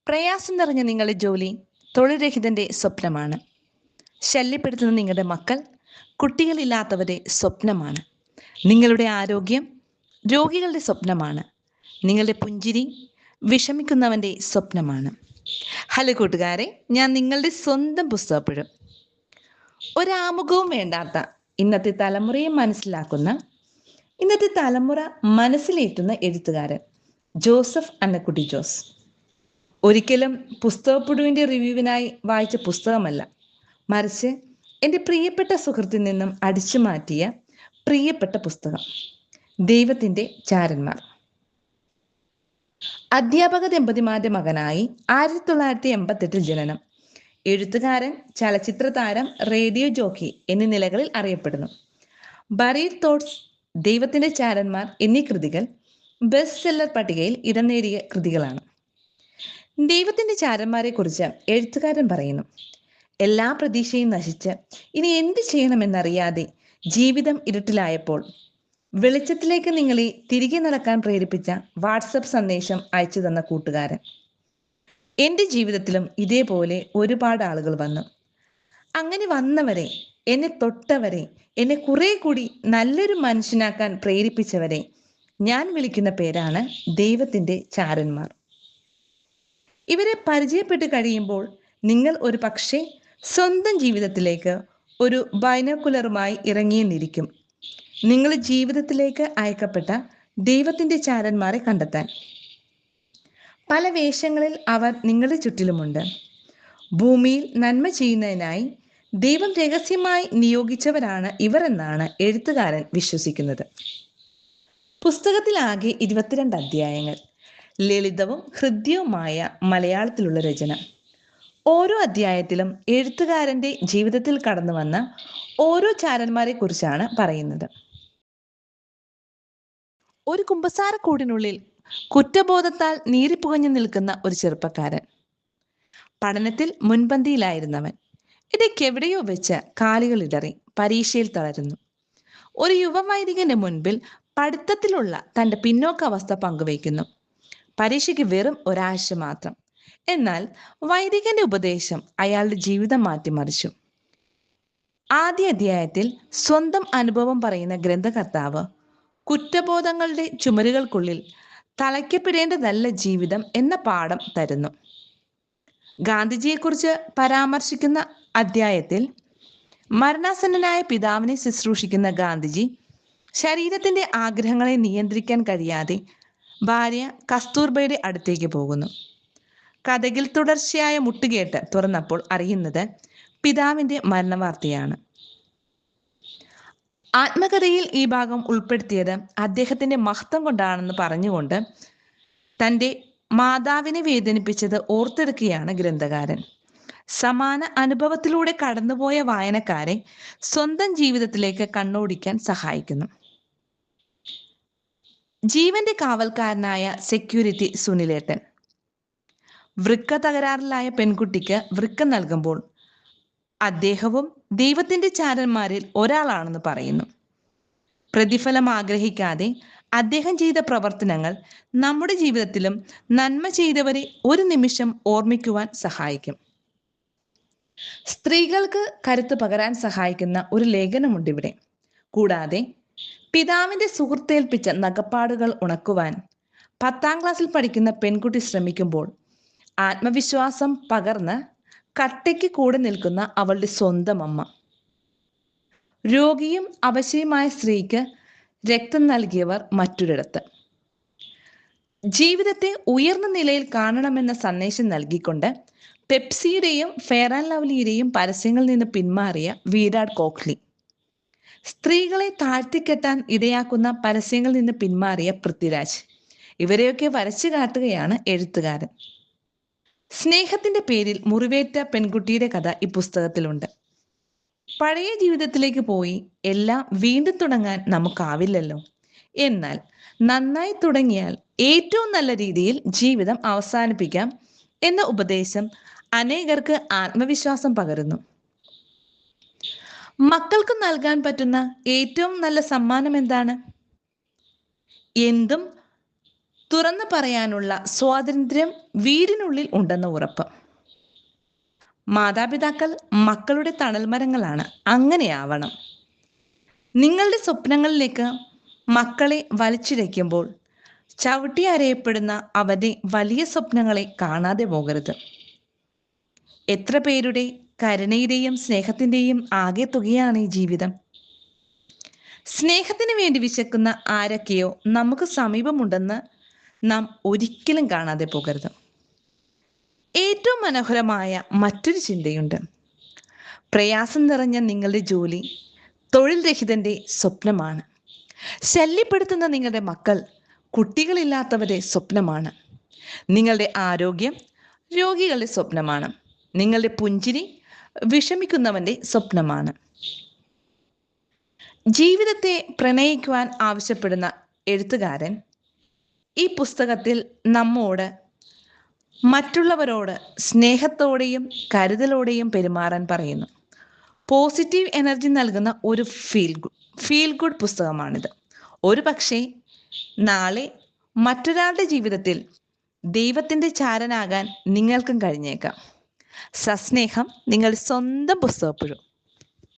പ്രയാസം നിറഞ്ഞ നിങ്ങളുടെ ജോലി തൊഴിൽരഹിതന്റെ സ്വപ്നമാണ്. ശല്യപ്പെടുത്തുന്ന നിങ്ങളുടെ മക്കൾ കുട്ടികളില്ലാത്തവരുടെ സ്വപ്നമാണ്. നിങ്ങളുടെ ആരോഗ്യം രോഗികളുടെ സ്വപ്നമാണ്. നിങ്ങളുടെ പുഞ്ചിരി വിഷമിക്കുന്നവൻ്റെ സ്വപ്നമാണ്. ഹലോ കൂട്ടുകാരെ, ഞാൻ നിങ്ങളുടെ സ്വന്തം പുസ്തകപ്പുഴം. ഒരാമുഖവും വേണ്ടാത്ത ഇന്നത്തെ തലമുറയെ മനസ്സിലാക്കുന്ന, ഇന്നത്തെ തലമുറ മനസ്സിലേറ്റുന്ന എഴുത്തുകാരൻ ജോസഫ് അന്നക്കുട്ടി ജോസ്. ഒരിക്കലും പുസ്തകപ്പുഴുവിൻ്റെ റിവ്യൂവിനായി വായിച്ച പുസ്തകമല്ല, മറിച്ച് എൻ്റെ പ്രിയപ്പെട്ട സുഹൃത്തിൽ നിന്നും അടിച്ചു മാറ്റിയ പ്രിയപ്പെട്ട പുസ്തകം ദൈവത്തിൻ്റെ ചാരന്മാർ. അധ്യാപക ദമ്പതിമാരുടെ മകനായി 1988 ജനനം. എഴുത്തുകാരൻ, ചലച്ചിത്ര താരം, റേഡിയോ ജോക്കി എന്നീ നിലകളിൽ അറിയപ്പെടുന്നു. ബറീഡ് തോട്ട്സ്, ദൈവത്തിൻ്റെ ചാരന്മാർ എന്നീ കൃതികൾ ബെസ്റ്റ് സെല്ലർ പട്ടികയിൽ ഇടം നേടിയ കൃതികളാണ്. ദൈവത്തിൻ്റെ ചാരന്മാരെ കുറിച്ച് എഴുത്തുകാരൻ പറയുന്നു: എല്ലാ പ്രതീക്ഷയും നശിച്ച് ഇനി എന്ത് ചെയ്യണമെന്നറിയാതെ ജീവിതം ഇരുട്ടിലായപ്പോൾ വെളിച്ചത്തിലേക്ക് നിങ്ങളെ തിരികെ നടക്കാൻ പ്രേരിപ്പിച്ച വാട്സപ്പ് സന്ദേശം അയച്ചു തന്ന കൂട്ടുകാരൻ. എൻ്റെ ജീവിതത്തിലും ഇതേപോലെ ഒരുപാട് ആളുകൾ വന്നു. അങ്ങനെ വന്നവരെ, എന്നെ തൊട്ടവരെ, എന്നെ കുറെ കൂടി നല്ലൊരു മനുഷ്യനാക്കാൻ പ്രേരിപ്പിച്ചവരെ ഞാൻ വിളിക്കുന്ന പേരാണ് ദൈവത്തിൻ്റെ ചാരന്മാർ. ഇവരെ പരിചയപ്പെട്ട് കഴിയുമ്പോൾ നിങ്ങൾ ഒരു പക്ഷേ സ്വന്തം ജീവിതത്തിലേക്ക് ഒരു ബൈനോക്കുലറുമായി ഇറങ്ങിയെന്നിരിക്കും, നിങ്ങൾ ജീവിതത്തിലേക്ക് അയക്കപ്പെട്ട ദൈവത്തിൻ്റെ ചാരന്മാരെ കണ്ടെത്താൻ. പല വേഷങ്ങളിൽ അവർ നിങ്ങളുടെ ചുറ്റിലുമുണ്ട്. ഭൂമിയിൽ നന്മ ചെയ്യുന്നതിനായി ദൈവം രഹസ്യമായി നിയോഗിച്ചവരാണ് ഇവർ എന്നാണ് എഴുത്തുകാരൻ വിശ്വസിക്കുന്നത്. പുസ്തകത്തിലാകെ 22 അധ്യായങ്ങൾ. ലളിതവും ഹൃദ്യവുമായ മലയാളത്തിലുള്ള രചന. ഓരോ അധ്യായത്തിലും എഴുത്തുകാരൻ്റെ ജീവിതത്തിൽ കടന്നു വന്ന ഓരോ ചാരന്മാരെ കുറിച്ചാണ് പറയുന്നത്. ഒരു കുമ്പസാരക്കൂടിനുള്ളിൽ കുറ്റബോധത്താൽ നീറിപ്പുകഞ്ഞു നിൽക്കുന്ന ഒരു ചെറുപ്പക്കാരൻ. പഠനത്തിൽ മുൻപന്തിയിലായിരുന്നവൻ ഇടയ്ക്കെവിടെയോ വെച്ച് കാലുകൾ ഇടറി പരീക്ഷയിൽ തളരുന്നു. ഒരു യുവവൈദികന്റെ മുൻപിൽ പഠിത്തത്തിലുള്ള തൻ്റെ പിന്നോക്കാവസ്ഥ പങ്കുവയ്ക്കുന്നു. പരീക്ഷയ്ക്ക് വെറും ഒരാഴ്ച മാത്രം. എന്നാൽ വൈദികന്റെ ഉപദേശം അയാളുടെ ജീവിതം മാറ്റിമറിച്ചു. ആദ്യ അധ്യായത്തിൽ സ്വന്തം അനുഭവം പറയുന്ന ഗ്രന്ഥകർത്താവ് കുറ്റബോധങ്ങളുടെ ചുമരുകൾക്കുള്ളിൽ തളയ്ക്കപ്പെടേണ്ടതല്ല ജീവിതം എന്ന പാഠം തരുന്നു. ഗാന്ധിജിയെക്കുറിച്ച് പരാമർശിക്കുന്ന അധ്യായത്തിൽ മരണാസന്നനായ പിതാവിനെ ശുശ്രൂഷിക്കുന്ന ഗാന്ധിജി ശരീരത്തിന്റെ ആഗ്രഹങ്ങളെ നിയന്ത്രിക്കാൻ കഴിയാതെ ഭാര്യ കസ്തൂർബയുടെ അടുത്തേക്ക് പോകുന്നു. കഥകിൽ തുടർച്ചയായ മുട്ടുകേട്ട് തുറന്നപ്പോൾ അറിയുന്നത് പിതാവിന്റെ മരണവാർത്തയാണ്. ആത്മകഥയിൽ ഈ ഭാഗം ഉൾപ്പെടുത്തിയത് അദ്ദേഹത്തിന്റെ മഹത്വം കൊണ്ടാണെന്ന് പറഞ്ഞുകൊണ്ട് തൻ്റെ മാതാവിനെ വേദനിപ്പിച്ചത് ഓർത്തെടുക്കുകയാണ് ഗ്രന്ഥകാരൻ. സമാന അനുഭവത്തിലൂടെ കടന്നുപോയ വായനക്കാരെ സ്വന്തം ജീവിതത്തിലേക്ക് കണ്ണോടിക്കാൻ സഹായിക്കുന്നു. ജീവന്റെ കാവൽക്കാരനായ സെക്യൂരിറ്റി സുനിലേട്ടൻ. വൃക്ക തകരാറിലായ പെൺകുട്ടിക്ക് വൃക്ക നൽകുമ്പോൾ അദ്ദേഹവും ദൈവത്തിൻ്റെ ചാരന്മാരിൽ ഒരാളാണെന്ന് പറയുന്നു. പ്രതിഫലം ആഗ്രഹിക്കാതെ അദ്ദേഹം ചെയ്ത പ്രവർത്തനങ്ങൾ നമ്മുടെ ജീവിതത്തിലും നന്മ ചെയ്തവരെ ഒരു നിമിഷം ഓർമ്മിക്കുവാൻ സഹായിക്കും. സ്ത്രീകൾക്ക് കരുത്ത് പകരാൻ സഹായിക്കുന്ന ഒരു ലേഖനമുണ്ട് ഇവിടെ. കൂടാതെ പിതാവിന്റെ സുഹൃത്തേൽപ്പിച്ച നഖപ്പാടുകൾ ഉണക്കുവാൻ 10ാം ക്ലാസ്സിൽ പഠിക്കുന്ന പെൺകുട്ടി ശ്രമിക്കുമ്പോൾ ആത്മവിശ്വാസം പകർന്ന് കട്ടയ്ക്ക് കൂടെ നിൽക്കുന്ന അവളുടെ സ്വന്തം അമ്മ. രോഗിയും അവശയുമായ സ്ത്രീക്ക് രക്തം നൽകിയവർ മറ്റൊരിടത്ത്. ജീവിതത്തെ ഉയർന്ന നിലയിൽ കാണണമെന്ന സന്ദേശം നൽകിക്കൊണ്ട് പെപ്സിയുടെയും ഫെയർ ആൻഡ് ലവ്ലിയുടെയും പരസ്യങ്ങളിൽ നിന്ന് പിന്മാറിയ വിരാട് കോഹ്ലി. സ്ത്രീകളെ താഴ്ത്തിക്കെട്ടാൻ ഇടയാക്കുന്ന പരസ്യങ്ങളിൽ നിന്ന് പിന്മാറിയ പൃഥ്വിരാജ്. ഇവരെയൊക്കെ വരച്ചു കാട്ടുകയാണ് എഴുത്തുകാരൻ. സ്നേഹത്തിന്റെ പേരിൽ മുറിവേറ്റ പെൺകുട്ടിയുടെ കഥ ഈ പുസ്തകത്തിലുണ്ട്. പഴയ ജീവിതത്തിലേക്ക് പോയി എല്ലാം വീണ്ടും തുടങ്ങാൻ നമുക്കാവില്ലല്ലോ. എന്നാൽ നന്നായി തുടങ്ങിയാൽ ഏറ്റവും നല്ല രീതിയിൽ ജീവിതം അവസാനിപ്പിക്കാം എന്ന ഉപദേശം അനേകർക്ക് ആത്മവിശ്വാസം പകരുന്നു. മക്കൾക്ക് നൽകാൻ പറ്റുന്ന ഏറ്റവും നല്ല സമ്മാനം എന്താണ്? എന്തും തുറന്നു പറയാനുള്ള സ്വാതന്ത്ര്യം വീടിനുള്ളിൽ ഉണ്ടെന്ന ഉറപ്പ്. മാതാപിതാക്കൾ മക്കളുടെ തണൽമരങ്ങളാണ്. അങ്ങനെയാവണം. നിങ്ങളുടെ സ്വപ്നങ്ങളിലേക്ക് മക്കളെ വലിച്ചിഴയ്ക്കുമ്പോൾ ചവിട്ടി അരയപ്പെടുന്ന അവരുടെ വലിയ സ്വപ്നങ്ങളെ കാണാതെ പോകരുത്. എത്ര പേരുടെ കരുണയുടെയും സ്നേഹത്തിൻ്റെയും ആകെ തുകയാണ് ഈ ജീവിതം. സ്നേഹത്തിന് വേണ്ടി വിശക്കുന്ന ആരൊക്കെയോ നമുക്ക് സമീപമുണ്ടെന്ന് നാം ഒരിക്കലും കാണാതെ പോകരുത്. ഏറ്റവും മനോഹരമായ മറ്റൊരു ചിന്തയുണ്ട്. പ്രയാസം നിറഞ്ഞ നിങ്ങളുടെ ജോലി തൊഴിൽ രഹിതന്റെ സ്വപ്നമാണ്. ശല്യപ്പെടുത്തുന്ന നിങ്ങളുടെ മക്കൾ കുട്ടികളില്ലാത്തവരുടെ സ്വപ്നമാണ്. നിങ്ങളുടെ ആരോഗ്യം രോഗികളുടെ സ്വപ്നമാണ്. നിങ്ങളുടെ പുഞ്ചിരി വിഷമിക്കുന്നവന്റെ സ്വപ്നമാണ്. ജീവിതത്തെ പ്രണയിക്കുവാൻ ആവശ്യപ്പെടുന്ന എഴുത്തുകാരൻ ഈ പുസ്തകത്തിൽ നമ്മോട് മറ്റുള്ളവരോട് സ്നേഹത്തോടെയും കരുതലോടെയും പെരുമാറാൻ പറയുന്നു. പോസിറ്റീവ് എനർജി നൽകുന്ന ഒരു ഫീൽ ഗുഡ് പുസ്തകമാണിത്. ഒരു പക്ഷേ നാളെ മറ്റൊരാളുടെ ജീവിതത്തിൽ ദൈവത്തിൻ്റെ ചാരനാകാൻ നിങ്ങൾക്കും കഴിഞ്ഞേക്കാം. സസ്നേഹം, നിങ്ങളുടെ സ്വന്തം പുസ്തകപ്പുഴു.